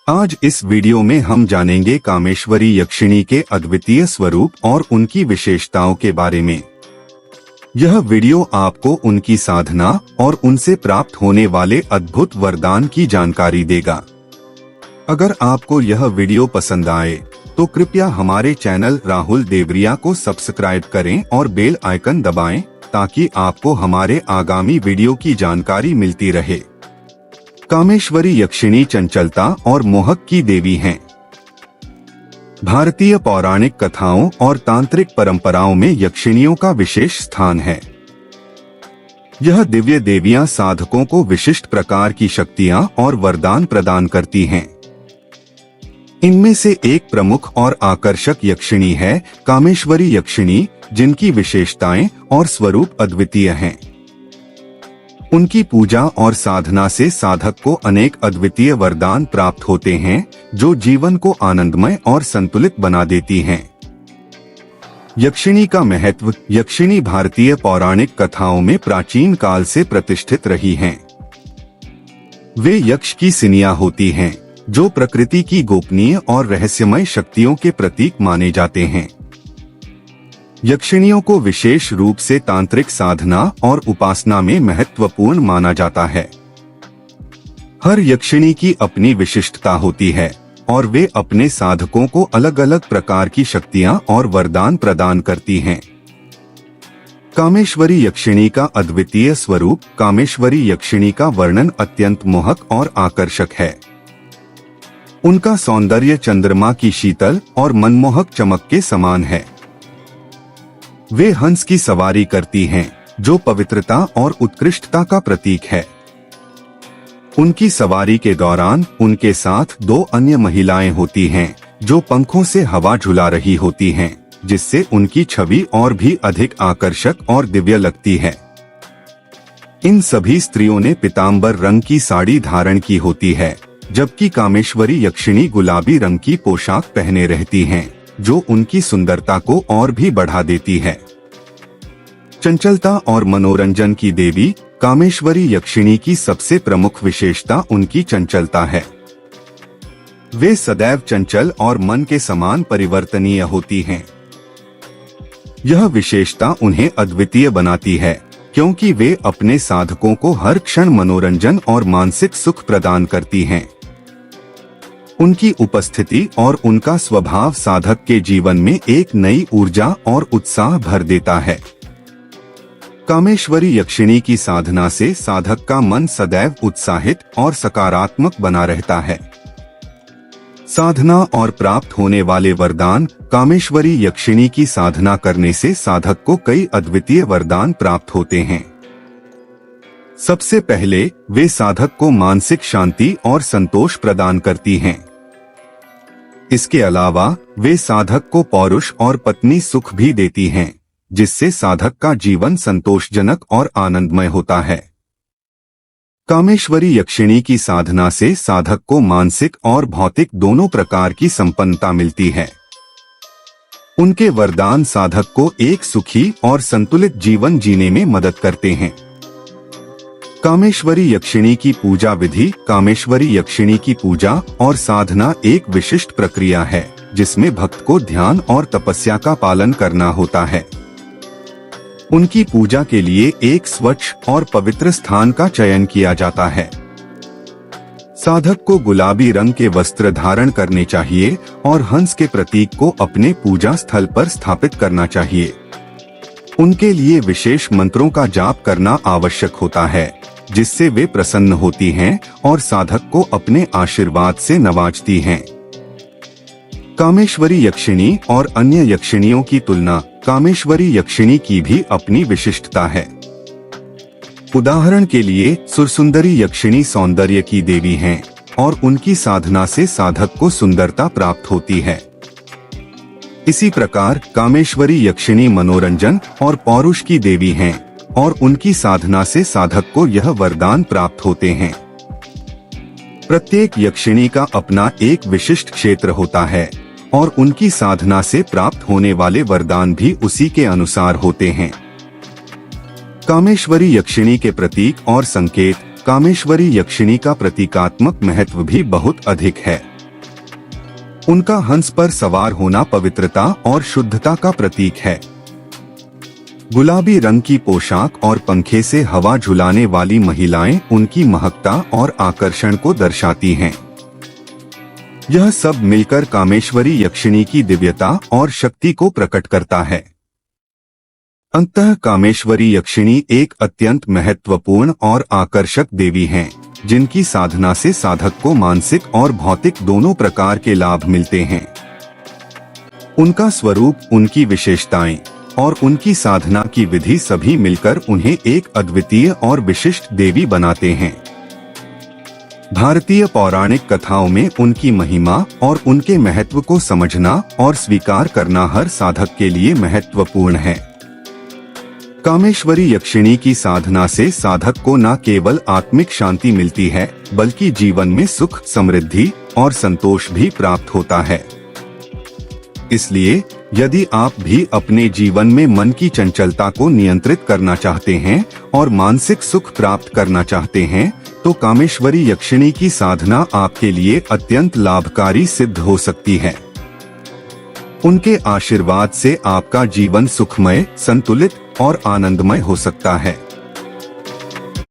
आज इस वीडियो में हम जानेंगे कामेश्वरी यक्षिणी के अद्वितीय स्वरूप और उनकी विशेषताओं के बारे में। यह वीडियो आपको उनकी साधना और उनसे प्राप्त होने वाले अद्भुत वरदान की जानकारी देगा। अगर आपको यह वीडियो पसंद आए तो कृपया हमारे चैनल राहुल देवरिया को सब्सक्राइब करें और बेल आइकन दबाएं ताकि आपको हमारे आगामी वीडियो की जानकारी मिलती रहे। कामेश्वरी यक्षिणी चंचलता और मोहक की देवी हैं। भारतीय पौराणिक कथाओं और तांत्रिक परंपराओं में यक्षिणियों का विशेष स्थान है। यह दिव्य देवियां साधकों को विशिष्ट प्रकार की शक्तियां और वरदान प्रदान करती हैं। इनमें से एक प्रमुख और आकर्षक यक्षिणी है कामेश्वरी यक्षिणी, जिनकी विशेषताएं और स्वरूप अद्वितीय हैं। उनकी पूजा और साधना से साधक को अनेक अद्वितीय वरदान प्राप्त होते हैं, जो जीवन को आनंदमय और संतुलित बना देती हैं। यक्षिणी का महत्व। यक्षिणी भारतीय पौराणिक कथाओं में प्राचीन काल से प्रतिष्ठित रही हैं। वे यक्ष की सिनिया होती हैं, जो प्रकृति की गोपनीय और रहस्यमय शक्तियों के प्रतीक माने जाते हैं। यक्षिणियों को विशेष रूप से तांत्रिक साधना और उपासना में महत्वपूर्ण माना जाता है। हर यक्षिणी की अपनी विशिष्टता होती है और वे अपने साधकों को अलग अलग प्रकार की शक्तियां और वरदान प्रदान करती हैं। कामेश्वरी यक्षिणी का अद्वितीय स्वरूप। कामेश्वरी यक्षिणी का वर्णन अत्यंत मोहक और आकर्षक है। उनका सौंदर्य चंद्रमा की शीतल और मनमोहक चमक के समान है। वे हंस की सवारी करती हैं, जो पवित्रता और उत्कृष्टता का प्रतीक है। उनकी सवारी के दौरान उनके साथ दो अन्य महिलाएं होती हैं, जो पंखों से हवा झुला रही होती हैं, जिससे उनकी छवि और भी अधिक आकर्षक और दिव्य लगती है। इन सभी स्त्रियों ने पीतांबर रंग की साड़ी धारण की होती है, जबकि कामेश्वरी यक्षिणी गुलाबी रंग की पोशाक पहने रहती हैं, जो उनकी सुंदरता को और भी बढ़ा देती है। चंचलता और मनोरंजन की देवी। कामेश्वरी यक्षिणी की सबसे प्रमुख विशेषता उनकी चंचलता है। वे सदैव चंचल और मन के समान परिवर्तनीय होती हैं। यह विशेषता उन्हें अद्वितीय बनाती है, क्योंकि वे अपने साधकों को हर क्षण मनोरंजन और मानसिक सुख प्रदान करती हैं। उनकी उपस्थिति और उनका स्वभाव साधक के जीवन में एक नई ऊर्जा और उत्साह भर देता है। कामेश्वरी यक्षिणी की साधना से साधक का मन सदैव उत्साहित और सकारात्मक बना रहता है। साधना और प्राप्त होने वाले वरदान। कामेश्वरी यक्षिणी की साधना करने से साधक को कई अद्वितीय वरदान प्राप्त होते हैं। सबसे पहले वे साधक को मानसिक शांति और संतोष प्रदान करती हैं। इसके अलावा वे साधक को पौरुष और पत्नी सुख भी देती हैं, जिससे साधक का जीवन संतोषजनक और आनंदमय होता है। कामेश्वरी यक्षिणी की साधना से साधक को मानसिक और भौतिक दोनों प्रकार की संपन्नता मिलती है। उनके वरदान साधक को एक सुखी और संतुलित जीवन जीने में मदद करते हैं। कामेश्वरी यक्षिणी की पूजा विधि। कामेश्वरी यक्षिणी की पूजा और साधना एक विशिष्ट प्रक्रिया है, जिसमें भक्त को ध्यान और तपस्या का पालन करना होता है। उनकी पूजा के लिए एक स्वच्छ और पवित्र स्थान का चयन किया जाता है। साधक को गुलाबी रंग के वस्त्र धारण करने चाहिए और हंस के प्रतीक को अपने पूजा स्थल पर स्थापित करना चाहिए। उनके लिए विशेष मंत्रों का जाप करना आवश्यक होता है, जिससे वे प्रसन्न होती हैं और साधक को अपने आशीर्वाद से नवाजती हैं। कामेश्वरी यक्षिणी और अन्य यक्षिणियों की तुलना। कामेश्वरी यक्षिणी की भी अपनी विशिष्टता है। उदाहरण के लिए सुरसुंदरी यक्षिणी सौंदर्य की देवी हैं और उनकी साधना से साधक को सुंदरता प्राप्त होती है। इसी प्रकार कामेश्वरी यक्षिणी मनोरंजन और पौरुष की देवी हैं और उनकी साधना से साधक को यह वरदान प्राप्त होते हैं। प्रत्येक यक्षिणी का अपना एक विशिष्ट क्षेत्र होता है और उनकी साधना से प्राप्त होने वाले वरदान भी उसी के अनुसार होते हैं। कामेश्वरी यक्षिणी के प्रतीक और संकेत। कामेश्वरी यक्षिणी का प्रतीकात्मक महत्व भी बहुत अधिक है। उनका हंस पर सवार होना पवित्रता और शुद्धता का प्रतीक है। गुलाबी रंग की पोशाक और पंखे से हवा झुलाने वाली महिलाएं उनकी महकता और आकर्षण को दर्शाती हैं। यह सब मिलकर कामेश्वरी यक्षिणी की दिव्यता और शक्ति को प्रकट करता है। अंततः कामेश्वरी यक्षिणी एक अत्यंत महत्वपूर्ण और आकर्षक देवी हैं, जिनकी साधना से साधक को मानसिक और भौतिक दोनों प्रकार के लाभ मिलते हैं। उनका स्वरूप, उनकी विशेषताएं और उनकी साधना की विधि सभी मिलकर उन्हें एक अद्वितीय और विशिष्ट देवी बनाते हैं। भारतीय पौराणिक कथाओं में उनकी महिमा और उनके महत्व को समझना और स्वीकार करना हर साधक के लिए महत्वपूर्ण है। कामेश्वरी यक्षिणी की साधना से साधक को न केवल आत्मिक शांति मिलती है, बल्कि जीवन में सुख, समृद्धि और संतोष भी प्राप्त होता है। इसलिए यदि आप भी अपने जीवन में मन की चंचलता को नियंत्रित करना चाहते हैं और मानसिक सुख प्राप्त करना चाहते हैं, तो कामेश्वरी यक्षिणी की साधना आपके लिए अत्यंत लाभकारी सिद्ध हो सकती है। उनके आशीर्वाद से आपका जीवन सुखमय, संतुलित और आनंदमय हो सकता है।